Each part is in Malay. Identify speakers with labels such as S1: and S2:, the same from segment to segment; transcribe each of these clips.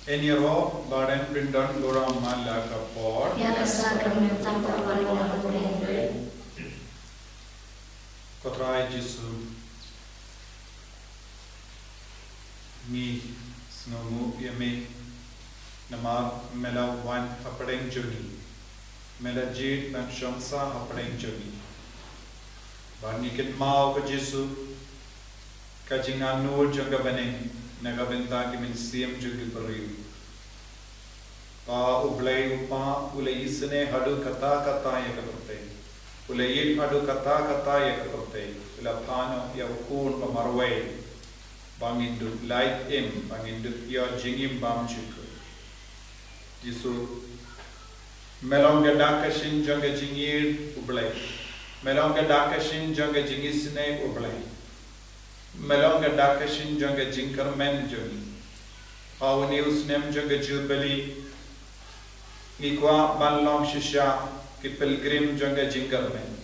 S1: Eniro badan pindon lorong mala kapor.
S2: Ya kesakram tanpa paling boleh.
S1: Kotrai Jesu. Ni snomu yame nama mela wan hapadeng jogi. Mela jid ban shamsa hapadeng jogi. Bani ket mau ke Jesu. Kajingan nur jaga baneng. Nagabenta ki min siem jogi beriu. Pa ublay upa ulay isne hadu kata ya kapate. Ulay hadu kata ya kapate. Ula pano ya ukun pamarway. Bangindu light im bangindu ya jingim bam chuku. Jesu melonga dakashin janga jingir ublay. Melonga dakashin janga jingisne ublay. Melonga dakashin janga jinkar men jogi. Awani usnem janga jubilee. Ikwa banlong shisha ki pilgrim janga jinkar men.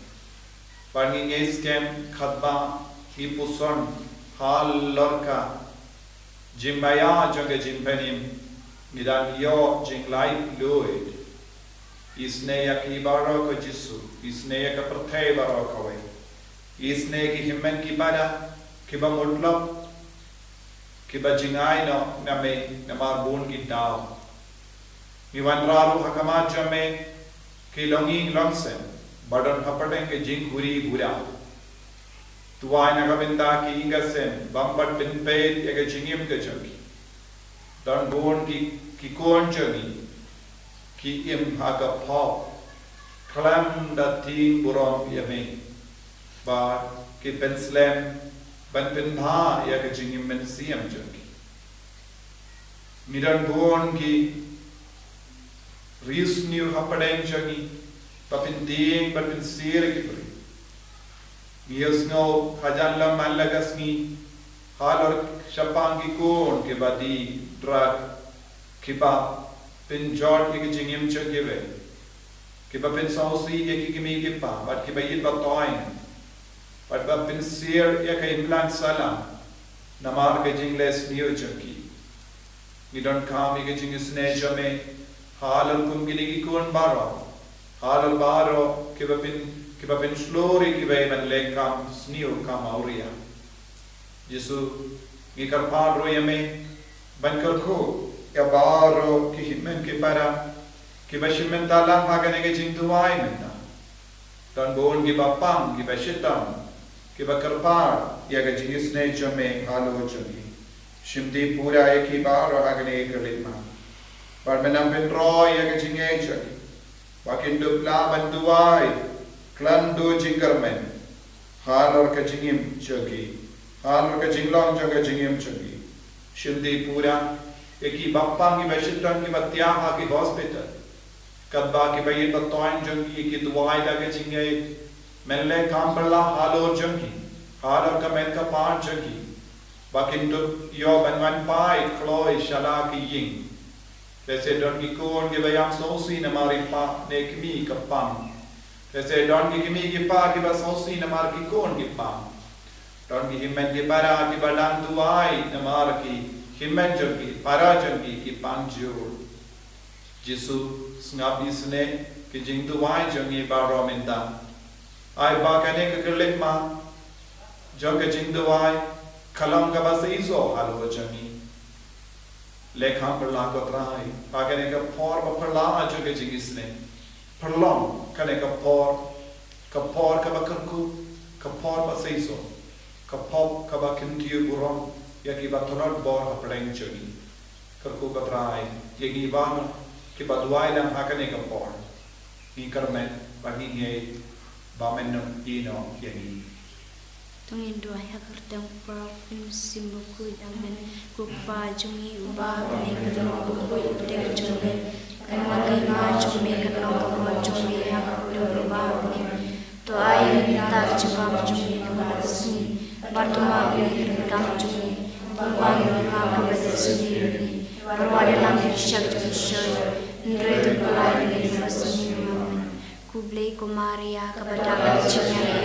S1: Pangi ngeskem khadba ki puson hal lorka jimbaya janga jimpenim midan yo jinglai fluid. Isne ya ki baro ko Jesu. Isne ya ka perthai baro ko we. Isne ki himmen ki bada kiba mutlab kiba jingai no name namar bun ki dao mi wanraru hakama jame ki longing longsem badan hapateng ke jing guri gura tuai nagabinda ki ingasem bambat bin pet ya ke jingim ke jagi dan bun ki kon jagi ki im haga pop klam da ting burom yame ba ki penslem ban pinha ya ke jingim men siam jagi miran bon ki risniu hapadeng jagi papin ding ban pin sire ki bri miasno hajan lam malagasmi halor shapang ki kon ke badi drak kiba pin jord ki jingim jagi ve kiba pin sausi ye ki mi ki pa bat kiba yit batoin But bin seer ya ka implant salam namar ke jingles niyo jaki. We don't come ke jingis ne jame halal kum gini kon baro. Halal baro ke bapin slori ke bay man le kam sniyo kam auria. Yesu ni kar padro yame ban kar ko ya baro ke himmen ke para ke bashimen talang magane ke jingduai menta. Dan bon ke bapang ke bashitam Kiba karpar ya ga jingis ne jame halo jagi shimti pura ya ki bar agne kalima par menam ben roy ya ga jinge jagi wakin dupla banduai klan do jingarmen halor ka jingim jagi halor ka jinglong jaga jingim jagi shimti pura ya ki bappa ki bashitan ki batya ki hospital kadba ki bayin batoin jagi ki duai da ga jinge Melle kambala halo jagi, halo kamen ka pan jagi, bakin tu yo banwan pai kloi shala ki ying. Lese don ki kon ki bayam sosi na mari pa ne kimi ka pam. Lese don ki kimi ki pa ki ba sosi na mar ki kon ki pam. Don ki himmen ki para ki balang tuai na mar ki himmen jagi, para jagi ki panjur. Jesu snap isne ki jing tuai jagi baro minta. Ai bakane ke kelima jog jingdwai kalam ka basaizo halo jami lekham perla ko trai bakane ka por ba perla jog jingisne perlom kane ka por ka bakarku ka por basaizo ka pop ka bakintiu burom yaki batonor bor hapdeng jogi karku ka trai yegi ban ki badwai lam hakane ka por ni karmen baginge Bamenum ino yani.
S2: Tungin dua ya kertang profim simbu kui damen kupa jungi ubah bani kedua kui dek jungi kemana ima jungi kedua kuma jungi ya ubah bani to ay minta jawab jungi kemana sini bartuma bani kedua jungi bangwang lama kembali sendiri berwada lama syak jungi syoy nredu pelai bani masini Kublai kumaria kepada kecinya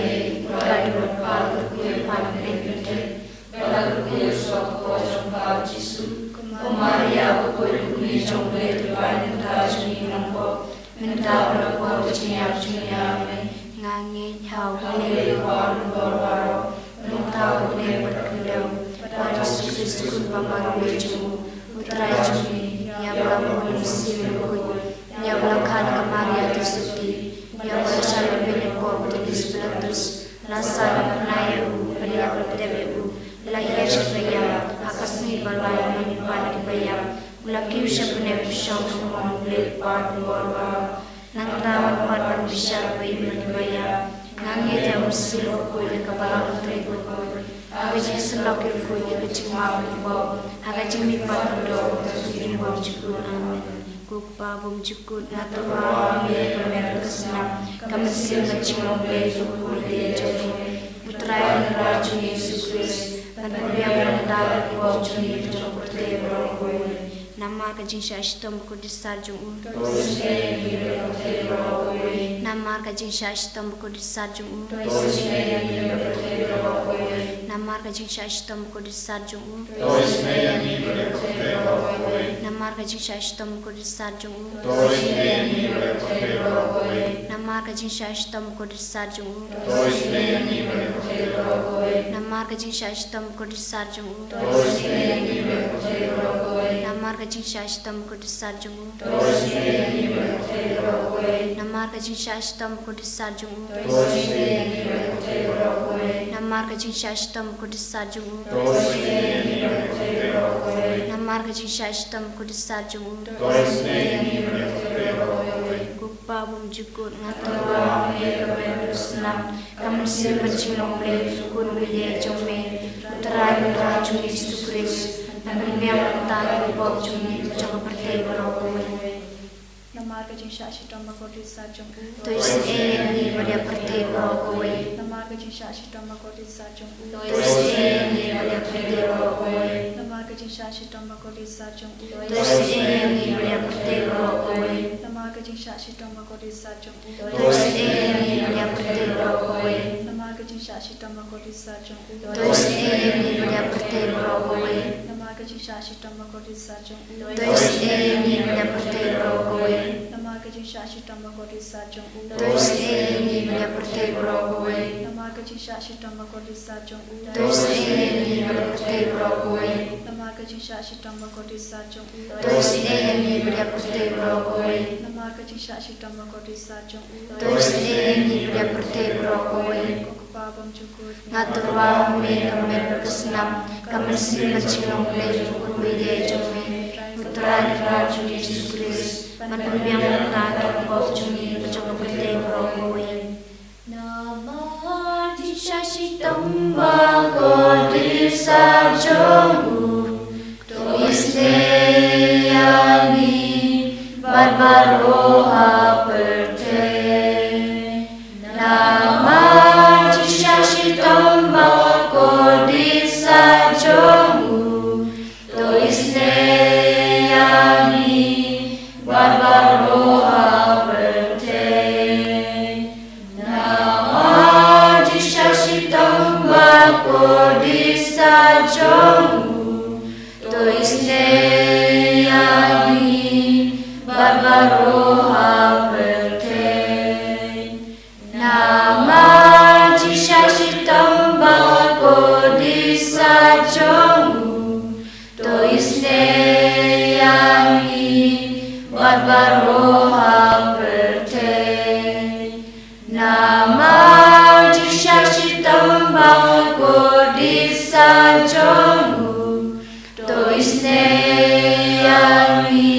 S2: kadu palu kuy panen binte balu kuy sok kocong kau Jesu Maria bukoi bukui jongle tuan ta juni nampo minta berapa jenya junia me ngangi hau le war baro minta le berkelau pada Yesus kun pamaru jumu utrai juni yang belakang musim bukui yang belakang kemaria disuti yang bersama benepom tulis belatus rasa penayu peria berdebu lahir sebayang akasni balai menipan dibayang ulaki usap penebu syang kumon beli part borba nang tawan parban bisa bayi dibayang nangnya jam silo kuil kepala putri kuil agak selokir kuil kecil mau dibawa agak jemi patudo tujuh bom cukup amin kupa bom cukup natua ambil pemerintah senam kami sin kecil beli kuil dia jadi putra yang raju Yesus Kristus dan yang mendarat kuat juni jumpa tebro kuil nama kajing syashtom kudis sarjung nama kajing syashtom kudis sarjung nama kajing syashtom kudis sarjung nama kajing syashtom kudis sarjung nama kajing syashtom kudis sarjung nama kajing syashtom kudis sarjung nama kajing syashtom kudis sarjung nama kajing syashtom kudis sarjung nama kajing syashtom kudis sarjung nama kajing syashtom kudis sarjung kupa bum jukut ngatua me kemen senam kamu sin bercilong ble kun bile jome putra raju Yesus Kristus dan biar tadi bom jumi jangan pergi berokok.
S3: Nama kajing syashi domba kodi sajung u.
S2: Tuis ni pada pergi berokok.
S3: Nama kajing syashi domba kodi sajung u.
S2: Tuis ni pada pergi berokok.
S3: Nama kajing syashi domba kodi sajung u.
S2: Tuis ni pada pergi berokok.
S3: Nama kajing syashi domba kodi sajung u.
S2: Tuis ni pada pergi berokok.
S3: Nama kajing syashi domba kodi sajung u.
S2: Tuis ni pada pergi berokok.
S3: Nama kajing syashi domba kodi sajung u.
S2: Tuis ni pada pergi berokok.
S3: Nama kajing syashi domba kodi sajung u.
S2: Tuis ni pada pergi berokok.
S3: Nama kajing syashi domba kodi sajung u.
S2: Tuis ni pada pergi berokok.
S3: Nama kajing syashi domba kodi sajung u.
S2: Tuis ni pada pergi berokok.
S3: Nama kajing syashi domba kodi sajung u.
S2: Tuis ni pada pergi berokok.
S3: Kupa bom cukut
S2: Ngatua me kemen berkesenam kami sin bercilong ble kun bile jome putra raju Yesus Kristus dan yang tadi bom jumi jangan pergi berokok. Nama Yesus tamba kodi sarjungu tuisne yani barbaroha perte nama Yesus tamba kodi sarjungu tuisne yani barbaroha perte nama Yesus tamba kodi sarjungu tuisne yani barbaroha perte nama Yesus tamba kodi sarjungu tuisne yani barbaroha perte nama Yesus tamba kodi sarjungu tuisne yani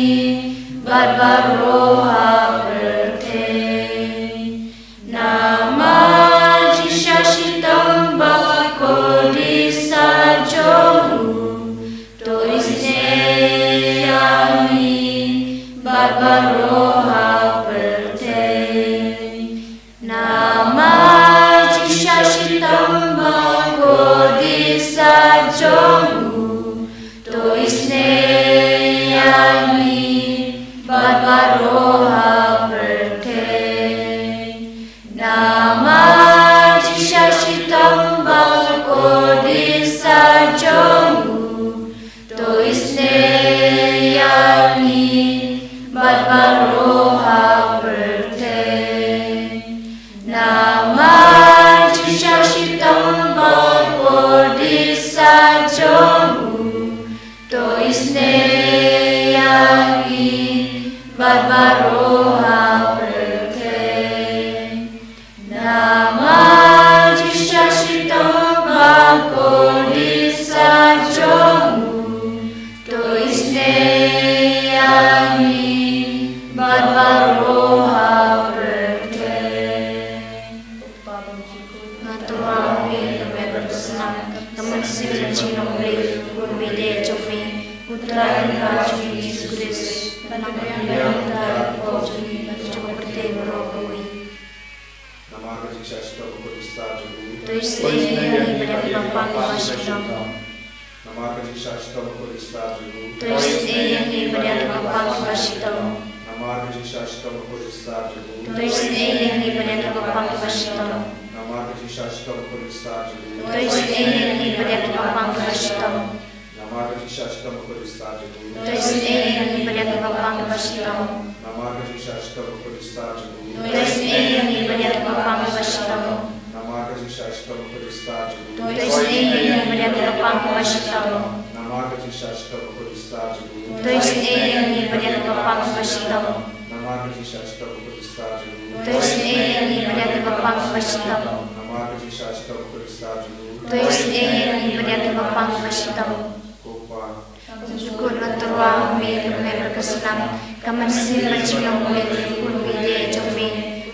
S2: barbaroha perte nama Yesus tamba kodi sarjungu tuisne yani barbaroha perte nama Yesus tamba kodi sarjungu tuisne yani barbaroha perte nama Yesus tamba kodi sarjungu tuisne jing blay kun mi de jome putra ka jumi Yesus panampiang ta ko jumi jom perte bro koi
S4: nama kasih Shashta Buddhista Jugu
S2: to isne beri bapa pastor
S4: nama kasih Shashta Buddhista Jugu
S2: to isne beri bapa pastor
S4: nama kasih Shashta Buddhista Jugu
S2: to isne beri bapa pastor
S4: nama kasih Shashta Buddhista Jugu
S2: to isne beri bapa pastor
S4: nama kasih Shashta Buddhista Jugu
S2: to isne beri bapa pastor
S4: nama kasih Shashta Buddhista Jugu
S2: to isne beri bapa pastor
S4: nama kasih Shashta Buddhista Jugu
S2: to isne beri bapa pastor
S4: nama kasih Shashta Buddhista Jugu
S2: to isne beri bapa pastor
S4: nama kasih Shashta Buddhista Jugu
S2: to isne beri bapa pastor
S4: nama kasih Shashta Buddhista Jugu
S2: to isne beri bapa pastor
S4: Kopa
S2: Syukur naturwa me kami berkesenang kamar si bercinong me pun bide jome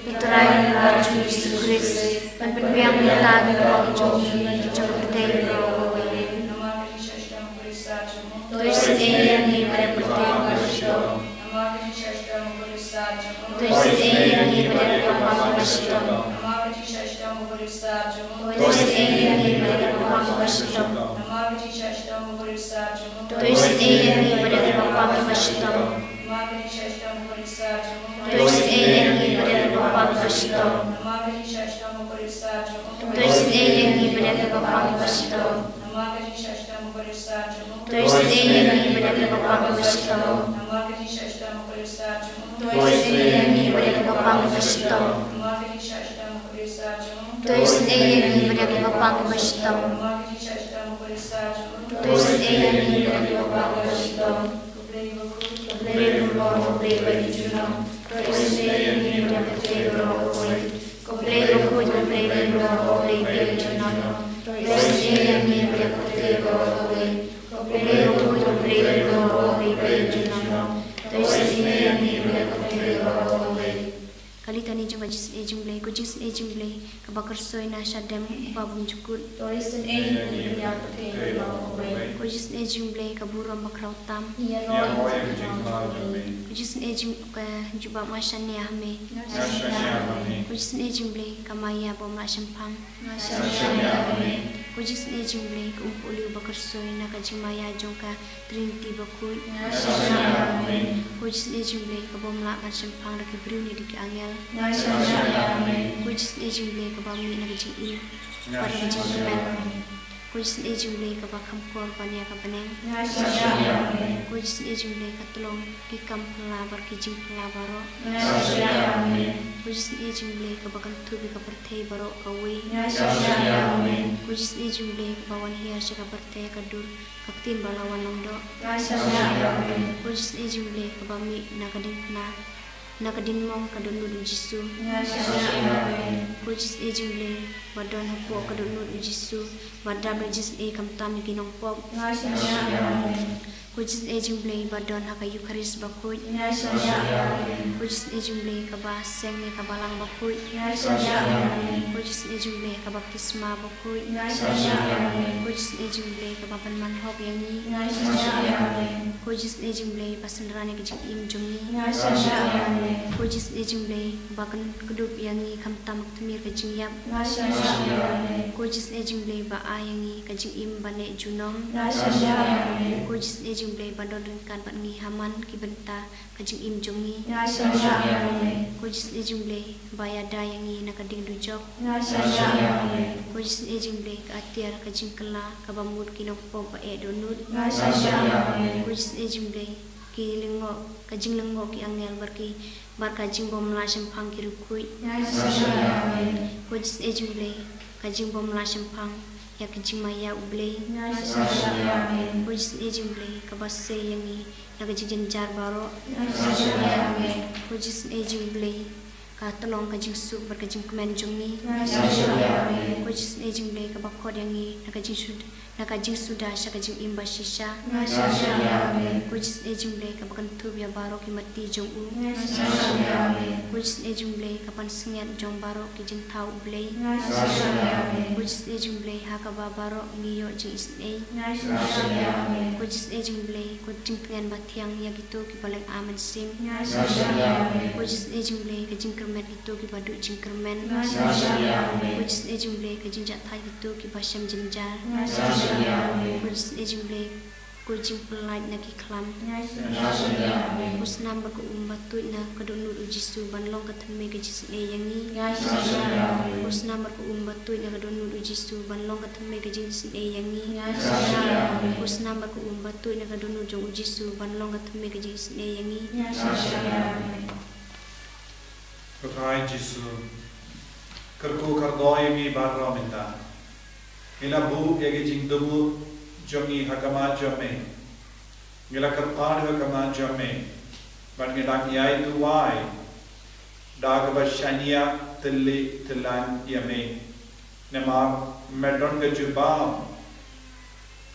S2: putra yang Yesus Kristus penpiang kita kita jome jom pertei bro
S3: nama kasih Shashta Buddhista Jugu
S2: tuis ni pada pertei bro
S3: nama kasih Shashta Buddhista Jugu
S2: tuis ni pada papa bro
S3: nama kasih Shashta Buddhista Jugu
S2: tuis ni pada papa bro
S3: nama kasih Shashta Buddhista Jugu
S2: tuis ni pada papa bro
S3: nama kasih Shashta Buddhista Jugu
S2: tuis ni pada papa bro
S3: nama kasih Shashta Buddhista Jugu
S2: tuis ni pada papa bro
S3: nama kasih Shashta Buddhista Jugu
S2: tuis ni pada papa bro
S3: nama kasih Shashta Buddhista Jugu
S2: tuis ni pada papa bro
S3: nama kasih Shashta Buddhista Jugu
S2: tuis ni pada papa bro
S3: nama kasih Shashta Buddhista Jugu
S2: tuis ni pada papa bro Koplay bro koplay bajunam tuis ni pada pertei bro koi koplay bro koplay bajunam tuis ni pada pertei bro koi koplay bro koplay bajunam tuis ni pada pertei bro koi kali tani jumpa jumblay ko jumblay kabakar soy na shadam babum jukut tuis ni pada pertei bro koi ko jumblay kaburo makraw tam
S1: Yang hoya kejengkau jome.
S2: Kujis ejim ka juba mashan ya me.
S1: Nashanya Amen.
S2: Kujis ejim ble kamaya bom la shampang.
S1: Nashanya Amen.
S2: Kujis ejim ble kumpuli bakar soy na kajimaya jongka trinity bakul.
S1: Nashanya Amen.
S2: Kujis ejim ble kabom la kan shampang ra kibriu ni dik angel.
S1: Nashanya Amen.
S2: Kujis ejim ble kabam ni na kajing in. Para
S1: Nashanya
S2: kajing men.
S1: Amen.
S2: Kujis ejim ble kabakam kor pania ka paneng.
S1: Nashanya Amen.
S2: Kujis ejim ble katulong kikam pelabar kijing pelabaro.
S1: Nashanya Amen.
S2: Kujis ejim ble kabakan tubi ka pertei baro kawe.
S1: Nashanya Amen.
S2: Kujis ejim ble kabawan hiar ka pertei kadur kaktin balawan longdo.
S1: Nashanya Amen.
S2: Kujis ejim ble kabami nakadin mong kadunod Jisu.
S1: Nashanya Amen.
S2: Kujis ejim ble badon hapo kadunod Jisu. Badam rejis kamtam ginong pop.
S1: Nashanya Amen.
S2: Kujis ejim ble badon haka Eucharis bakut.
S1: Nashanya Amen.
S2: Kujis ejim ble kabaseng ni kabalang bakut.
S1: Nashanya Amen.
S2: Kujis ejim ble kabaptisma bakut.
S1: Nashanya Amen.
S2: Kujis ejim ble kabapan manhok yang ni.
S1: Nashanya Amen.
S2: Kujis ejim ble pasenderane kejing im jumni.
S1: Nashanya Amen.
S2: Kujis ejim ble bakan kedup yang ni kamtam temir kejing yap.
S1: Nashanya Amen.
S2: Kujis ejim ble ba yang ni kejing im bane junong.
S1: Nashanya Amen.
S2: Kujis ejim ble bandon ringkan bat ni haman kibenta kejing im jumni.
S1: Nashanya Amen.
S2: Kujis ejim ble bayada yang ni nakading dujok.
S1: Nashanya Amen.
S2: Kujis ejim ble katiar kejing kela kabamud kinokpo ba e donut.
S1: Nashanya Amen.
S2: Kujis ejim ble ki lengo kajing lengo ki angel barki bar kajing bom la shampang ki rukui.
S1: Nashanya Amen.
S2: Kujis ejim ble kajing bom la shampang ya kajing maya uble.
S1: Nashanya Amen.
S2: Kujis ejim ble kabase yang ni na kajing jenjar baro.
S1: Nashanya Amen.
S2: Kujis ejim ble ka tolong kajing su bar kajing kemen jong ni.
S1: Nashanya Amen.
S2: Kujis ejim ble kabakod yang ni na kajing sud Naka jing sudah saka jing imba shisha. Kujis ejung blay kapan tub ya baro ki mati jong u. Kujis ejung blay kapan sengat jong baro ki jing tau blay. Kujis ejung blay hakaba baro ngiyo jing isne. Kujis ejung blay ko jing pengen batiang ya gitu ki paling aman sim. Kujis ejung blay ka jing kermen gitu ki padu jing kermen. Kujis ejung blay ka jing jat thai gitu ki pasam jing jar. Kujis ejung blay ko jing pelaj na ki klam. Kus namba ko umbatu na kadunur ujisu banlong katame ka jis e yangi. Kus namba ko umbatu na kadunur ujisu banlong katame ka jis e yangi. Kus namba ko umbatu na kadunur jong ujisu banlong katame ka jis e yangi.
S1: Kutai Jisu kerku kardoi mi barro minta ila bu yagi jingdubu jongi hakama jome ngila karpad hakama jome ban ngidak yai tuwai dag bashania tilli tilan yame nema medon ke jubam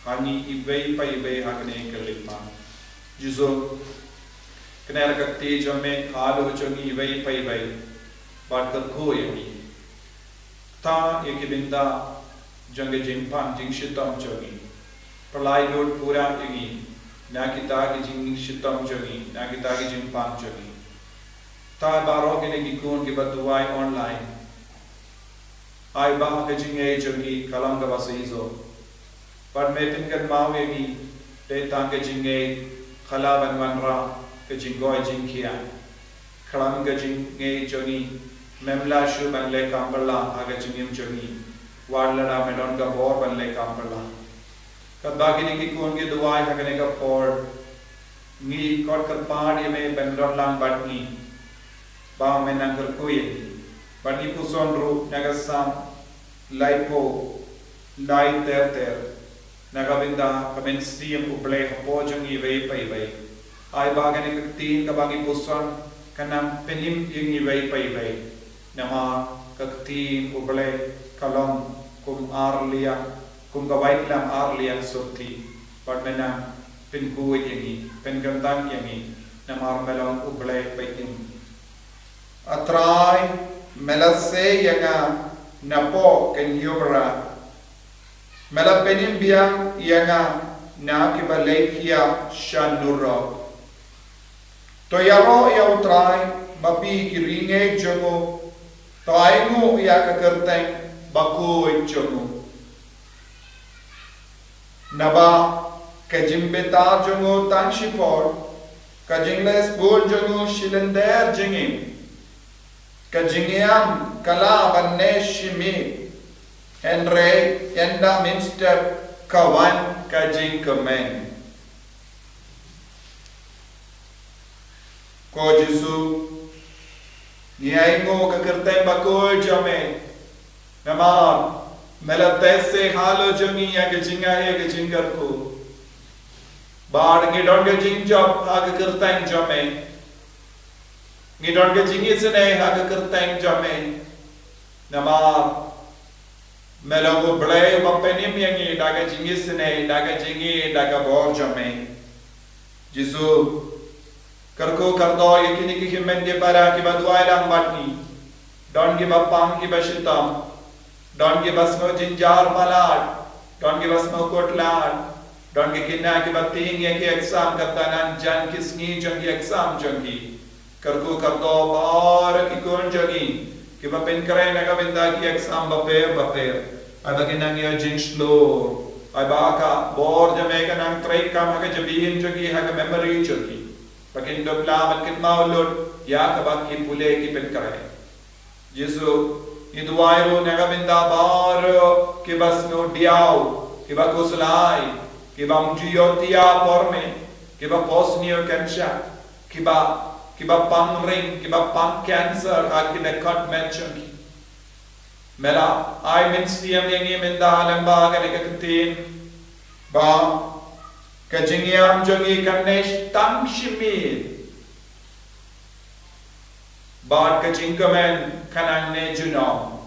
S1: hani ibei pai ibei hakne kelima Jisu kenal kakti jome halu jongi ibei pai ibei bat kerku yami ta ekibinda jange jingpan jing shitam jongi perlai lord pura yagi na kita ki jing shitam jongi na kita ki jingpan jongi ta baro ke ne gikun ke batuai online ai ba ke jing e jongi kalam ka basizo par me tin kan mau yagi te ta ke jing e khala banwan ra ke jing goi jing kia kalam ke jing e jongi memla shu banle kampala aga jingim jongi warlada medon ka bor banle kampala kadbagini ki kun ki duai hagane ka por ni kor kar pad ye me bandon lang batni ba me nangar kuye batni puson ru nagasam laipo lai ter nagabinda kamen stiem uble po jongi vei pai vei ai bagane ka tin ka bagi puson kanam penim yengi vei pai vei nama kaktin uble kalom kum arlia kum kawaitlam arlia sorti padmena pinku yengi penkandang yengi nama melon uble paitim atrai melase yanga napo kenyobra melapenim biang yanga nakibalekia shanuro toyaro yautrai mapi kiringe jomo Taingu ya kekerteng bakoi jomu Naba kejimbeta jomu tanshipor kajingles bol jomu shilender jingim kajingiam kala banne shimi enre enda minster kawan kajing kemen ko Jisu Niaingo kekerteng bakoi jame nama melatese halo jongi ya kejinga e kejingar ko bar ngidon ke jingjop ha kekerteng jame ngidon ke jingi sene ha kekerteng jame nama melago ble bapenim yangi daga jingi sene daga jingi daga bor jame Jisu Karko kardo yakini ki himende para ki baduai lang batni don ki bapam ki bashitam don ki basmo jinjar malad don ki basmo kotlad don ki kinna ki bating ye ki exam katanan jan kisni jan ki exam jangi karko kardo bar ki kon jangi ki bapen kare na ka benda ki exam baper ada kinang ye jinslo ai ba ka bor jame ka nang trai kam ha ka jabin jangi ha ka memory jangi Pakin dobla makin maulud ya kabak ki pule ki pen kare Jisu iduairu nagabinda bar ki bas no diao ki ba kuslai ki ba mujiotia porme ki ba posnio kensha ki ba pang ring ki ba pang cancer ha ki ne cut mention ki mela ai minstiam yengi menda lamba ga ne katin ba Kajingiam jongi kanesh tam shimir Bad kajinkamen kanang ne junom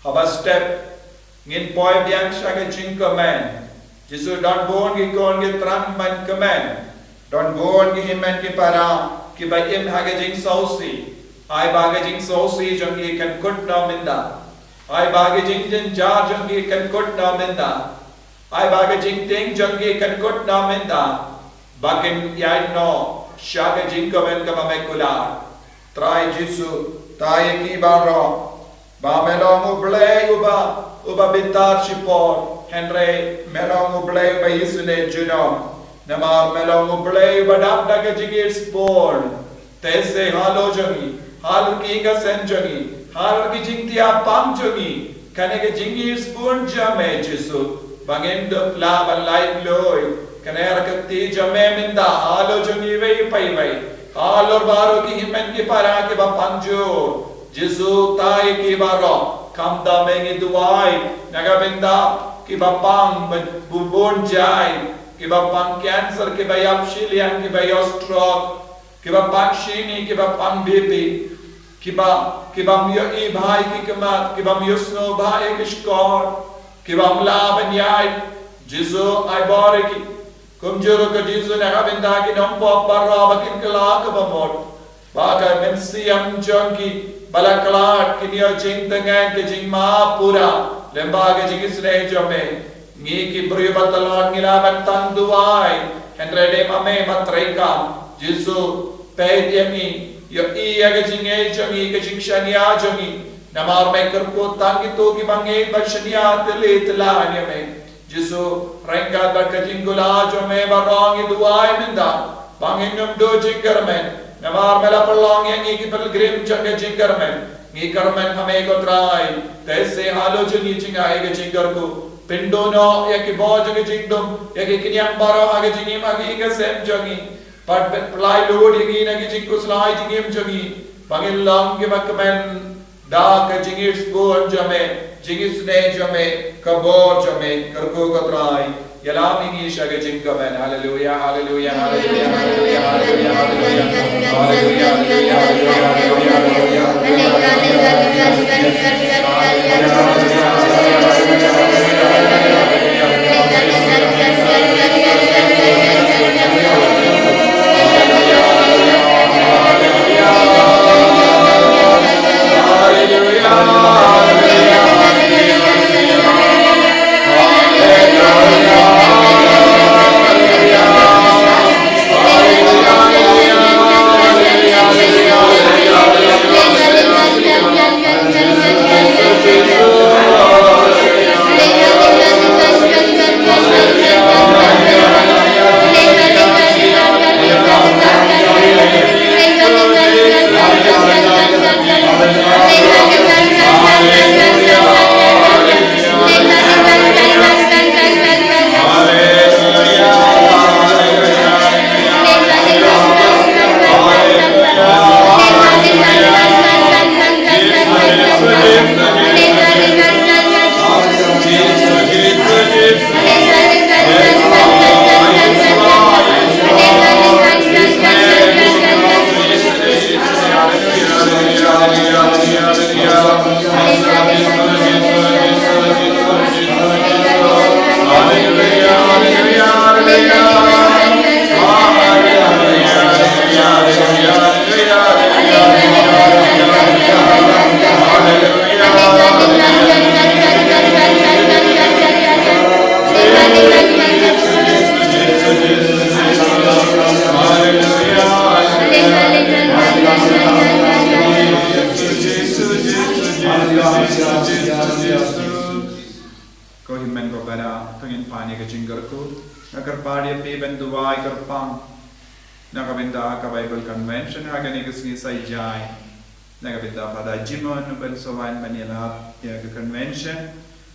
S1: Haba step ngin poi biang shaga jinkamen Jesu don bon ki kon ki trang man kemen. Don bon ki himen ki para ki ba im haga jing sausi. Ai baga jing sausi jong ki kan kut na minda. Ai baga jing jin jar jong ki kan kut na minda. Ai baga jing ting jong ki kan kut na minda. Bakin yai no shaga jing kemen ka mamekula. Try Jesu taye ki baro. Ba melong ublay uba bitar sipor. Henry melong ublay uba Yesune junom. Namar melong ublay uba dapda ka jigir spor. Tese halo jangi. Halo ki ka sen jangi. Halo ki jingtia pam jangi. Kane ka jingir spor jame Jesu. Bangin do laban life loy. Kane arkati jame minda. Halo jangi vei pai vei. Halo baro ki himen ki para ki ba panjo. Jesu tai ki baro. Kamda mengi duai. Nagabinda ki bapang bubon jai, ki bapang cancer, ki bayap shilian, ki bayos stroke, ki bapang shini, ki bapang bibi, ki bam yo i bhai ki kemat, ki bam yo snow bhai ki skor, ki bam laban yai, Jesu ai bore ki, kumjuro ka Jesu nagabinda ki nompo parra bakin kala ka bamot, baka mensiam jonki, balaklat ki niyo jing tengan ki jing ma pura, lembaga jigis ne jome ngi ki brio batalon ngilaban tanduai henrede mame matreka Jesu ped yami yo iya ga jinge jongi ga jingshania jongi namar me kerko tangi to ki bange bashania tele tla me Jesu renga ba ka jingula jome barongi duai minda bangengam do jingermen namar mela perlong yangi ki pilgrim jonga jingermen ngi karmen hame ko trai tese halo jungi jinga ege jingar ko pindono ya ki boj ge jingdom ya ki kinyam baro ha ge jingi ma gi ge sem jongi pat plai lod gi na gi jingko slai jingim jongi pangil lam ge bakmen da ge jingi spon jame jingi sne jame kabor jame karko ko trai yalam ngi shage jinga ben hallelujah hallelujah hallelujah hallelujah hallelujah hallelujah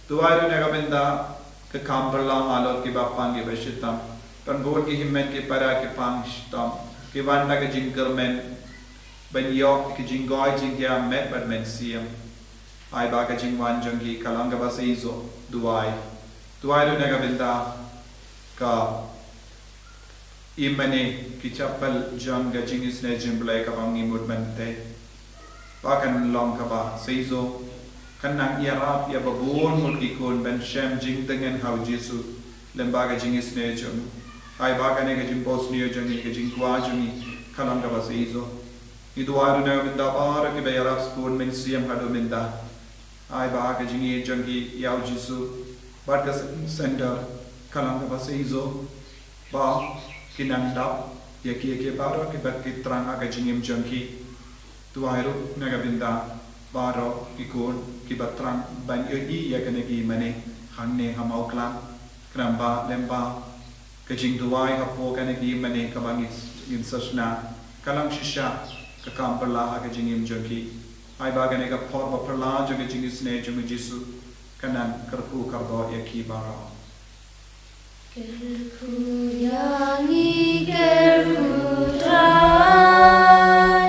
S1: Tuwaru nagabenda ke kamperla halot ki bapang ki beshitam tan bon ki himmen ki para ki pang shitam ki wanda ke jingermen ben yok ki jingoy jingya met bad men siam ai ba ka jingwan jongi kalanga basaizo duwai tuwaru nagabenda ka imane ki chapal janga jingis ne jimblai ka bangi mudmente pakan long ka ba saizo kanang iarap ya babon mulkikon ben shem jing tengen hau Jesu lembaga jingis ne jung ai baga ne gajing pos ne jung ne gajing kwa jung kalang ka bas izo iduar ne minda par ke be arab spoon min siam hadu minda ai baga jing jung ki yau jisu barka center kalang ka bas izo ba kinandap yaki baro ke bat ki trang aga jingim jung ki tuairu naga binda baro ikon ki batrang ban i yakane ki mane hangne hamau klan kramba lemba kajing duai hapo kane ki mane kabangis in sasna kalang shisha ka kamperla ka jingim joki ai bagane ka por ba perla jogi jingis ne jogi jisu kanan karku karbo yaki baro
S2: kerku yangi kerku trai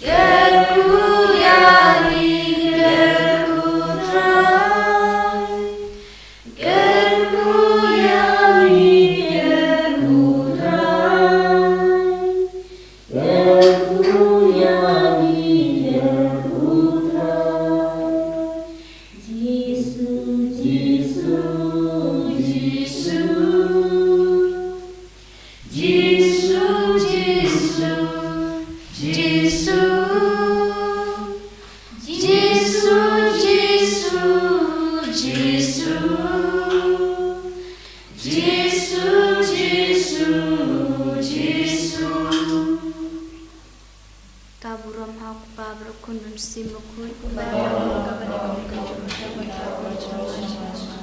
S2: kerku yangi kerku trai kerku yangi kerku trai kerku yangi kerku trai Jisu Jisu Jisu Jisu Jisu Jisu Jisu Jisu Jisu Jisu Jisu Jisu Taburam hak pabro kunun simukui
S3: Kepada Allah kepada kaum kejut, kepada Allah